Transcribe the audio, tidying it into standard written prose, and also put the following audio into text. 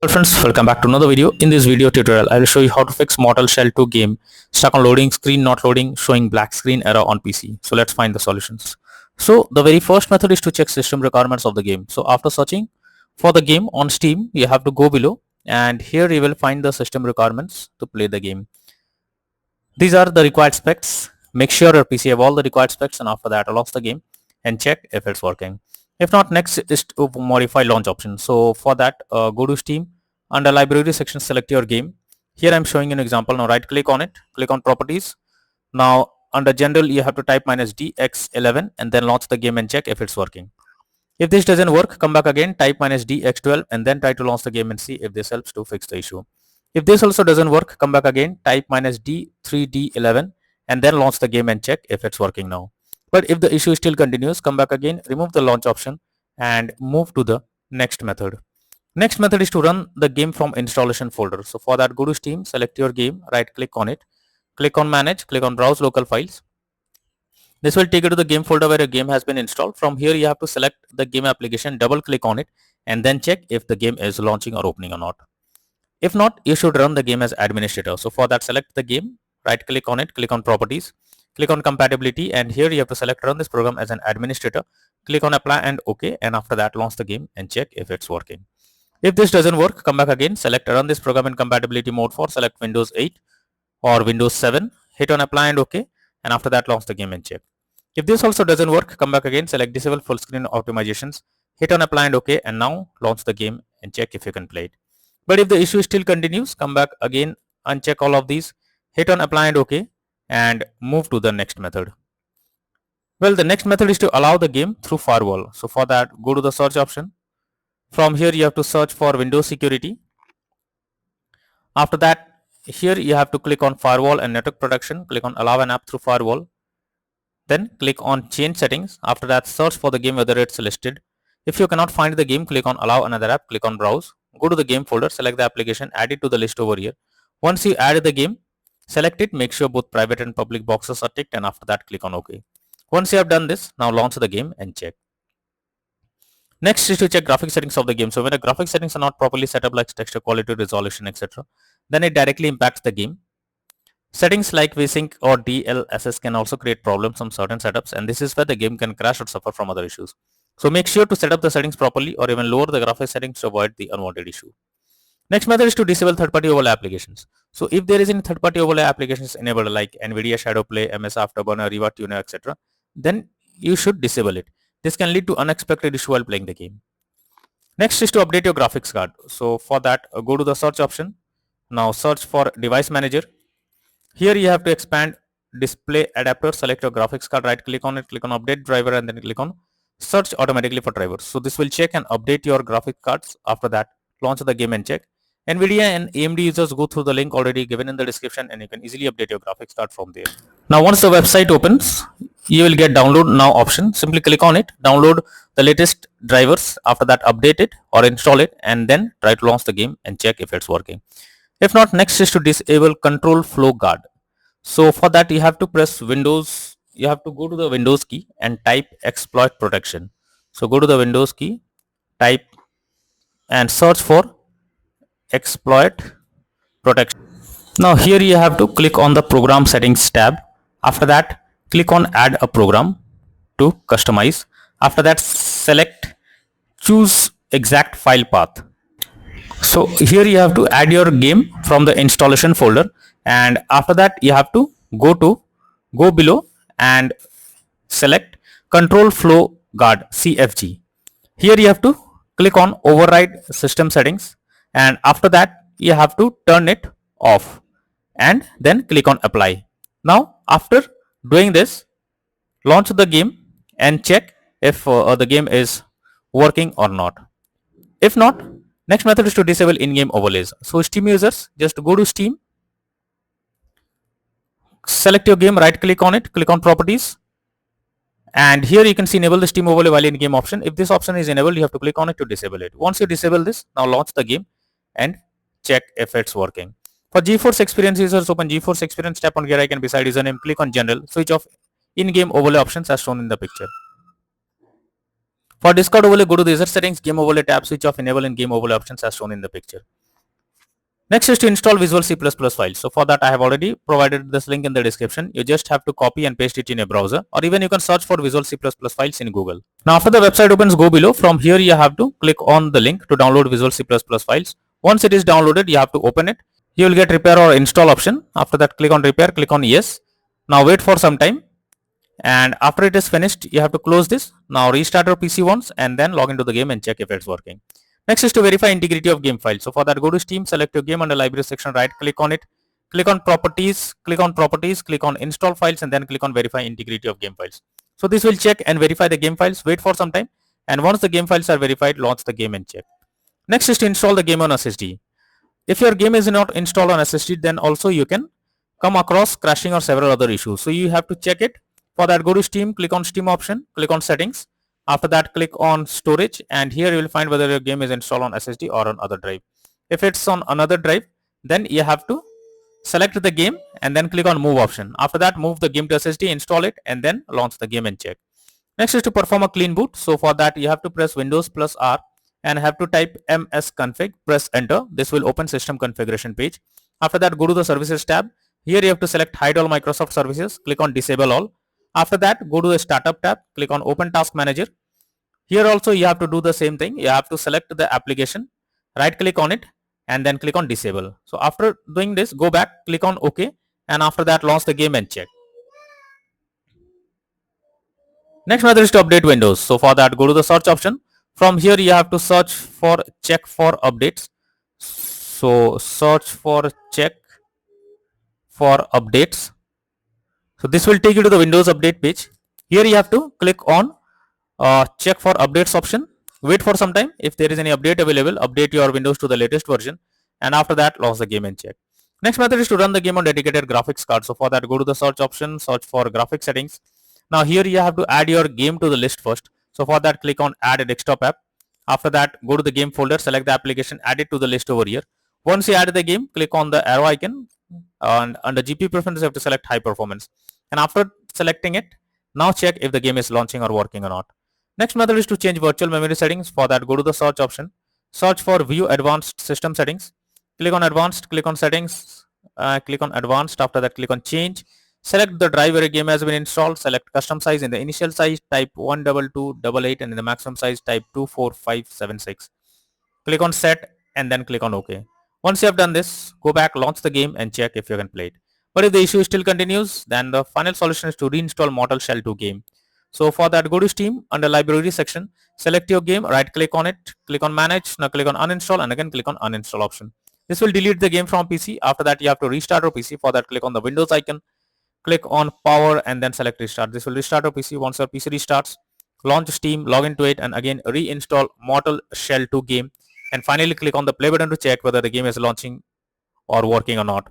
Hello friends, welcome back to another video. In this video tutorial, I will show you how to fix Mortal Shell 2 game stuck on loading screen, not loading, showing black screen error on PC. So let's find the solutions. So the very first method is to check system requirements of the game. So after searching for the game on Steam, you have to go below and here you will find the system requirements to play the game. These are the required specs. Make sure your PC have all the required specs and after that launch the game and check if it's working. If not, next is to modify launch option. So for that, go to Steam. Under library section, select your game. Here I'm showing an example. Now right click on it, click on properties. Now under general, you have to type -dx11 and then launch the game and check if it's working. If this doesn't work, come back again, type -dx12 and then try to launch the game and see if this helps to fix the issue. If this also doesn't work, come back again, type -d3d11 and then launch the game and check if it's working now. But if the issue still continues, come back again, remove the launch option and move to the next method. Next method is to run the game from installation folder. So for that, go to Steam, select your game, right click on it, click on manage, click on browse local files. This will take you to the game folder where your game has been installed. From here, you have to select the game application, double click on it and then check if the game is launching or opening or not. If not, you should run the game as administrator. So for that, select the game, right click on it, click on properties, click on compatibility and here you have to select run this program as an administrator, click on apply and OK and after that launch the game and check if it's working. If this doesn't work, come back again, select run this program in compatibility mode for select Windows 8 or Windows 7, hit on apply and OK and after that launch the game and check. If this also doesn't work, come back again, select disable full screen optimizations, hit on apply and OK and now launch the game and check if you can play it. But if the issue still continues, come back again, uncheck all of these, hit on apply and OK and move to the next method. Well, the next method is to allow the game through firewall. So for that, go to the search option. From here, you have to search for Windows security. After that, here you have to click on firewall and network protection, click on allow an app through firewall. Then click on change settings. After that, search for the game whether it's listed. If you cannot find the game, click on allow another app, click on browse. Go to the game folder, select the application, add it to the list over here. Once you add the game, select it, make sure both private and public boxes are ticked and after that click on OK. Once you have done this, now launch the game and check. Next is to check graphic settings of the game. So when the graphic settings are not properly set up like texture quality, resolution, etc., then it directly impacts the game. Settings like VSync or DLSS can also create problems on certain setups and this is where the game can crash or suffer from other issues. So make sure to set up the settings properly or even lower the graphic settings to avoid the unwanted issue. Next method is to disable third-party overlay applications. So if there is any third-party overlay applications enabled like NVIDIA Shadowplay, MS Afterburner, Riva Tuner, etc., then you should disable it. This can lead to unexpected issue while playing the game. Next is to update your graphics card. So for that, go to the search option. Now search for device manager. Here you have to expand display adapter, select your graphics card, right click on it, click on update driver and then click on search automatically for drivers. So this will check and update your graphic cards. After that, launch the game and check. NVIDIA and AMD users go through the link already given in the description and you can easily update your graphics card from there. Now once the website opens, you will get download now option. Simply click on it, download the latest drivers, after that update it or install it and then try to launch the game and check if it's working. If not, next is to disable control flow guard. So for that you have to press Windows, you have to go to the Windows key and type exploit protection. So go to the Windows key, type and search for exploit protection. Now here you have to click on the program settings tab. After that, click on add a program to customize. After that, select choose exact file path. So here you have to add your game from the installation folder and after that you have to go below and select control flow guard CFG. Here you have to click on override system settings and after that you have to turn it off and then click on apply. Now after doing this, launch the game and check if the game is working or not. If not, next method is to disable in-game overlays. So Steam users, just go to Steam, select your game, right click on it, click on properties and here you can see enable the Steam overlay while in game option. If this option is enabled, you have to click on it to disable it. Once you disable this, now launch the game and check if it's working. For GeForce Experience users, open GeForce Experience, tap on gear icon beside username, click on general, switch off in-game overlay options as shown in the picture. For Discord overlay, go to the user settings, game overlay tab, switch off, enable and game overlay options as shown in the picture. Next is to install Visual C++ files. So for that I have already provided this link in the description. You just have to copy and paste it in a browser, or even you can search for Visual C++ files in Google. Now after the website opens, go below. From here you have to click on the link to download Visual C++ files. Once it is downloaded, you have to open it. You will get repair or install option. After that, click on repair, click on yes. Now wait for some time, and after it is finished you have to close this. Now restart your PC once and then log into the game and check if it's working. Next is to verify integrity of game file. So for that, go to Steam, select your game under library section, right click on it, click on properties, click on install files, and then click on verify integrity of game files. So this will check and verify the game files. Wait for some time, and once the game files are verified, launch the game and check. Next is to install the game on SSD. If your game is not installed on SSD, then also you can come across crashing or several other issues. So you have to check it. For that, go to Steam, click on Steam option, click on settings. After that, click on storage, and here you will find whether your game is installed on SSD or on other drive. If it's on another drive, then you have to select the game and then click on move option. After that, move the game to SSD, install it, and then launch the game and check. Next is to perform a clean boot. So for that, you have to press Windows plus R and have to type msconfig, press enter. This will open system configuration page. After that, go to the services tab. Here you have to select hide all Microsoft services, click on disable all. After that, go to the startup tab, click on open task manager. Here also you have to do the same thing. You have to select the application, right click on it, and then click on disable. So after doing this, go back, click on OK, and after that launch the game and check. Next method is to update Windows. So for that, go to the search option. From here you have to search for check for updates. So search for check for updates. So this will take you to the Windows update page. Here you have to click on check for updates option. Wait for some time. If there is any update available, update your Windows to the latest version, and after that launch the game and check. Next method is to run the game on dedicated graphics card. So for that, go to the search option, search for graphics settings. Now here you have to add your game to the list first. So for that, click on add a desktop app. After that, go to the game folder, select the application, add it to the list over here. Once you add the game, click on the arrow icon, and under GPU preferences you have to select high performance. And after selecting it, now check if the game is launching or working or not. Next method is to change virtual memory settings. For that, go to the search option, search for view advanced system settings, click on advanced, click on settings, click on advanced. After that, click on change, select the drive where a game has been installed, select custom size. In the initial size, type 12288, and in the maximum size, type 24576. Click on set and then click on OK. Once you have done this, go back, launch the game and check if you can play it. But if the issue still continues, then the final solution is to reinstall Mortal Shell 2 game. So for that, go to Steam, under library section, select your game, right click on it, click on manage, now click on uninstall, and again click on uninstall option. This will delete the game from PC. After that, you have to restart your PC. For that, click on the Windows icon, click on power, and then select restart. This will restart your PC. Once your PC restarts, launch Steam, log into it, and again reinstall Mortal Shell 2 game, and finally click on the play button to check whether the game is launching or working or not.